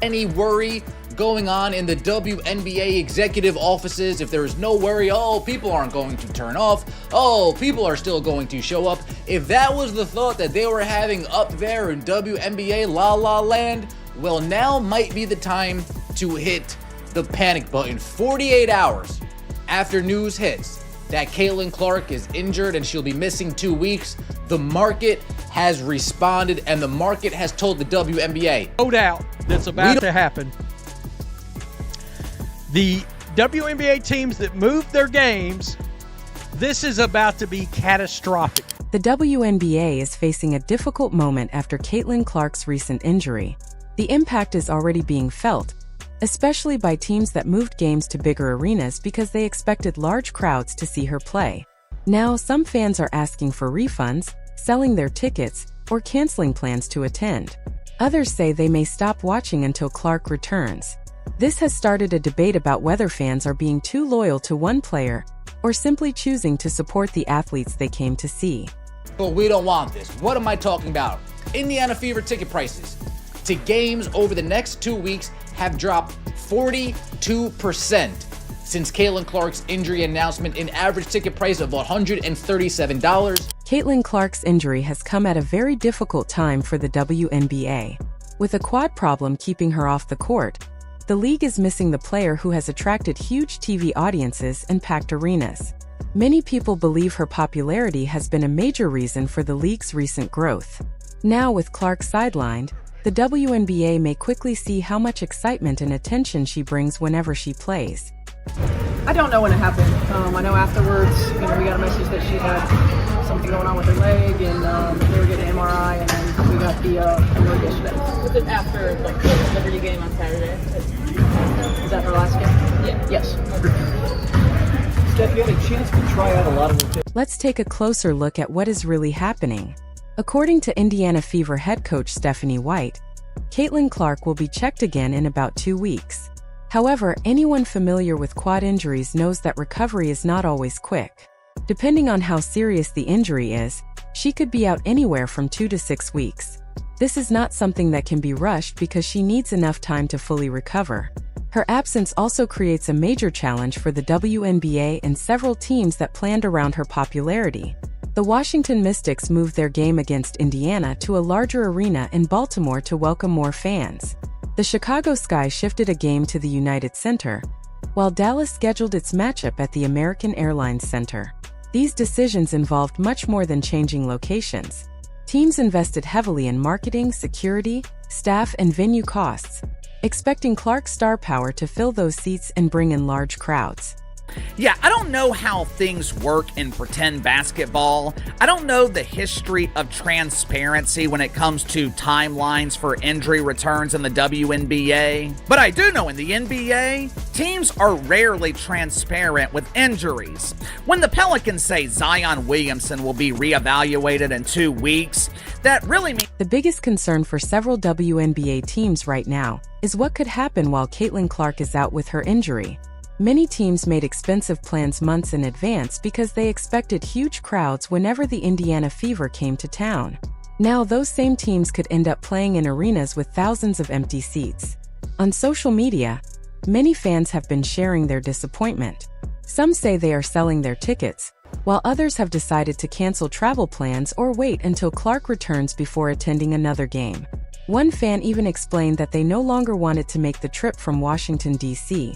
Any worry going on in the WNBA executive offices? If there is no worry, oh, people aren't going to turn off, oh, people are still going to show up. If that was the thought that they were having up there in WNBA La La Land, well, now might be the time to hit the panic button. 48 hours after news hits that Caitlin Clark is injured and she'll be missing 2 weeks, the market has responded and the market has told the WNBA. No doubt that's about to happen. The WNBA teams that moved their games, this is about to be catastrophic. The WNBA is facing a difficult moment after Caitlin Clark's recent injury. The impact is already being felt, especially by teams that moved games to bigger arenas because they expected large crowds to see her play. Now, some fans are asking for refunds, selling their tickets, or canceling plans to attend. Others say they may stop watching until Clark returns. This has started a debate about whether fans are being too loyal to one player or simply choosing to support the athletes they came to see. But we don't want this. What am I talking about? Indiana Fever ticket prices to games over the next 2 weeks have dropped 42% since Caitlin Clark's injury announcement, an average ticket price of $137. Caitlin Clark's injury has come at a very difficult time for the WNBA. With a quad problem keeping her off the court, the league is missing the player who has attracted huge TV audiences and packed arenas. Many people believe her popularity has been a major reason for the league's recent growth. Now, with Clark sidelined, the WNBA may quickly see how much excitement and attention she brings whenever she plays. I don't know when it happened. I know afterwards, we got a message that she had something going on with her leg, and they were getting an MRI, and then we got the alert yesterday. Was it after the Liberty game on Saturday? Is that her last game? Yeah. Yes. Steph, you had a chance to try out a lot of the... Let's take a closer look at what is really happening. According to Indiana Fever head coach Stephanie White, Caitlin Clark will be checked again in about 2 weeks. However, anyone familiar with quad injuries knows that recovery is not always quick. Depending on how serious the injury is, she could be out anywhere from 2 to 6 weeks. This is not something that can be rushed because she needs enough time to fully recover. Her absence also creates a major challenge for the WNBA and several teams that planned around her popularity. The Washington Mystics moved their game against Indiana to a larger arena in Baltimore to welcome more fans. The Chicago Sky shifted a game to the United Center, while Dallas scheduled its matchup at the American Airlines Center. These decisions involved much more than changing locations. Teams invested heavily in marketing, security, staff, and venue costs, expecting Clark's star power to fill those seats and bring in large crowds. Yeah, I don't know how things work in pretend basketball. I don't know the history of transparency when it comes to timelines for injury returns in the WNBA. But I do know in the NBA, teams are rarely transparent with injuries. When the Pelicans say Zion Williamson will be reevaluated in 2 weeks, that really means... The biggest concern for several WNBA teams right now is what could happen while Caitlin Clark is out with her injury. Many teams made expensive plans months in advance because they expected huge crowds whenever the Indiana Fever came to town. Now, those same teams could end up playing in arenas with thousands of empty seats. On social media, many fans have been sharing their disappointment. Some say they are selling their tickets, while others have decided to cancel travel plans or wait until Clark returns before attending another game. One fan even explained that they no longer wanted to make the trip from Washington, D.C.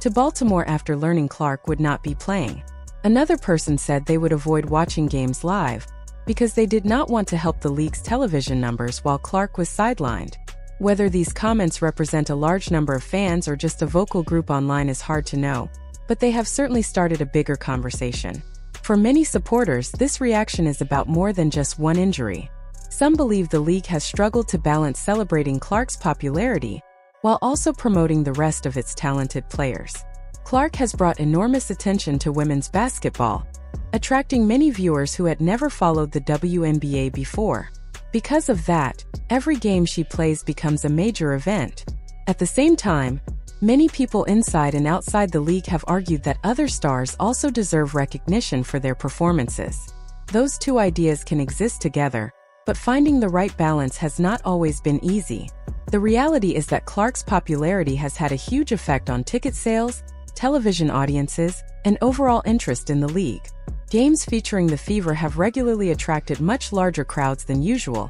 to Baltimore after learning Clark would not be playing. Another person said they would avoid watching games live because they did not want to help the league's television numbers while Clark was sidelined. Whether these comments represent a large number of fans or just a vocal group online is hard to know, but they have certainly started a bigger conversation. For many supporters, this reaction is about more than just one injury. Some believe the league has struggled to balance celebrating Clark's popularity while also promoting the rest of its talented players. Clark has brought enormous attention to women's basketball, attracting many viewers who had never followed the WNBA before. Because of that, every game she plays becomes a major event. At the same time, many people inside and outside the league have argued that other stars also deserve recognition for their performances. Those two ideas can exist together, but finding the right balance has not always been easy. The reality is that Clark's popularity has had a huge effect on ticket sales, television audiences, and overall interest in the league. Games featuring the Fever have regularly attracted much larger crowds than usual,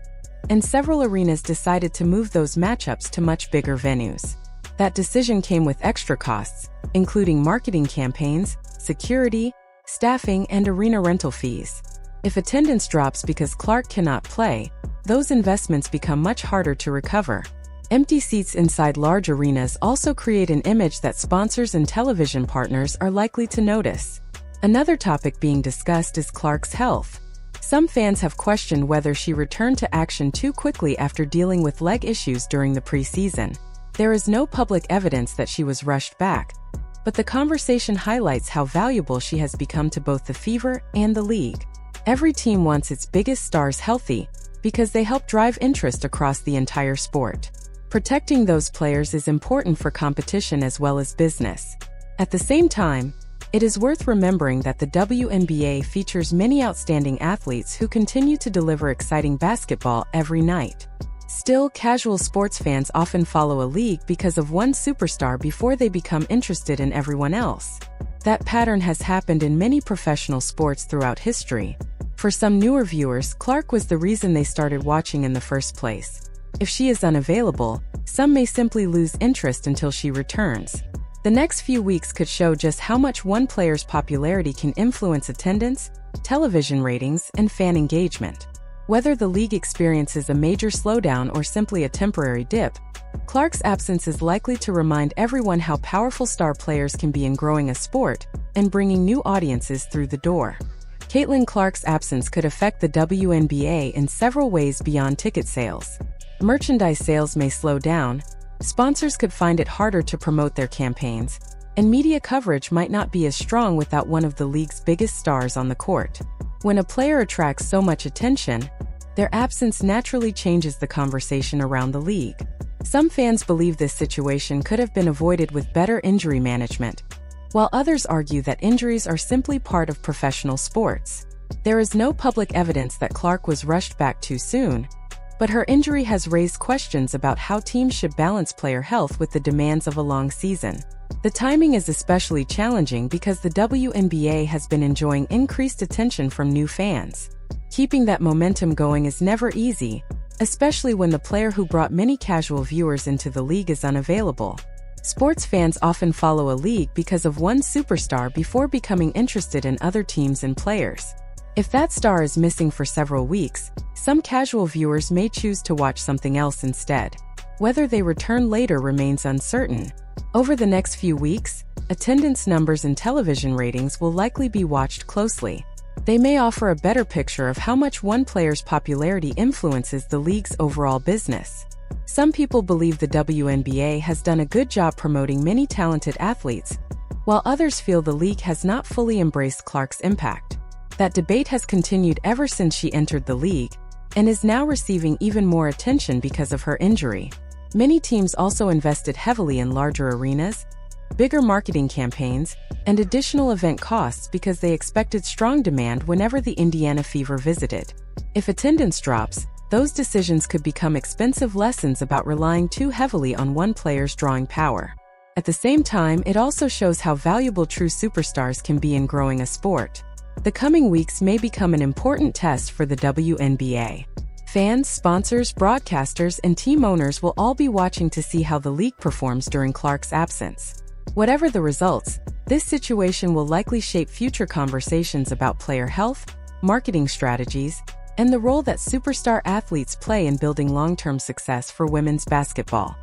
and several arenas decided to move those matchups to much bigger venues. That decision came with extra costs, including marketing campaigns, security, staffing, and arena rental fees. If attendance drops because Clark cannot play, those investments become much harder to recover. Empty seats inside large arenas also create an image that sponsors and television partners are likely to notice. Another topic being discussed is Clark's health. Some fans have questioned whether she returned to action too quickly after dealing with leg issues during the preseason. There is no public evidence that she was rushed back, but the conversation highlights how valuable she has become to both the Fever and the league. Every team wants its biggest stars healthy because they help drive interest across the entire sport. Protecting those players is important for competition as well as business. At the same time, it is worth remembering that the WNBA features many outstanding athletes who continue to deliver exciting basketball every night. Still, casual sports fans often follow a league because of one superstar before they become interested in everyone else. That pattern has happened in many professional sports throughout history. For some newer viewers, Clark was the reason they started watching in the first place. If she is unavailable, some may simply lose interest until she returns. The next few weeks could show just how much one player's popularity can influence attendance, television ratings, and fan engagement. Whether the league experiences a major slowdown or simply a temporary dip, Clark's absence is likely to remind everyone how powerful star players can be in growing a sport and bringing new audiences through the door. Caitlin Clark's absence could affect the WNBA in several ways beyond ticket sales. Merchandise sales may slow down, sponsors could find it harder to promote their campaigns, and media coverage might not be as strong without one of the league's biggest stars on the court. When a player attracts so much attention, their absence naturally changes the conversation around the league. Some fans believe this situation could have been avoided with better injury management, while others argue that injuries are simply part of professional sports. There is no public evidence that Clark was rushed back too soon, but her injury has raised questions about how teams should balance player health with the demands of a long season. The timing is especially challenging because the WNBA has been enjoying increased attention from new fans. Keeping that momentum going is never easy, especially when the player who brought many casual viewers into the league is unavailable. Sports fans often follow a league because of one superstar before becoming interested in other teams and players. If that star is missing for several weeks, some casual viewers may choose to watch something else instead. Whether they return later remains uncertain. Over the next few weeks, attendance numbers and television ratings will likely be watched closely. They may offer a better picture of how much one player's popularity influences the league's overall business. Some people believe the WNBA has done a good job promoting many talented athletes, while others feel the league has not fully embraced Clark's impact. That debate has continued ever since she entered the league, and is now receiving even more attention because of her injury. Many teams also invested heavily in larger arenas, bigger marketing campaigns, and additional event costs because they expected strong demand whenever the Indiana Fever visited. If attendance drops, those decisions could become expensive lessons about relying too heavily on one player's drawing power. At the same time, it also shows how valuable true superstars can be in growing a sport. The coming weeks may become an important test for the WNBA. Fans, sponsors, broadcasters, and team owners will all be watching to see how the league performs during Clark's absence. Whatever the results, this situation will likely shape future conversations about player health, marketing strategies, and the role that superstar athletes play in building long-term success for women's basketball.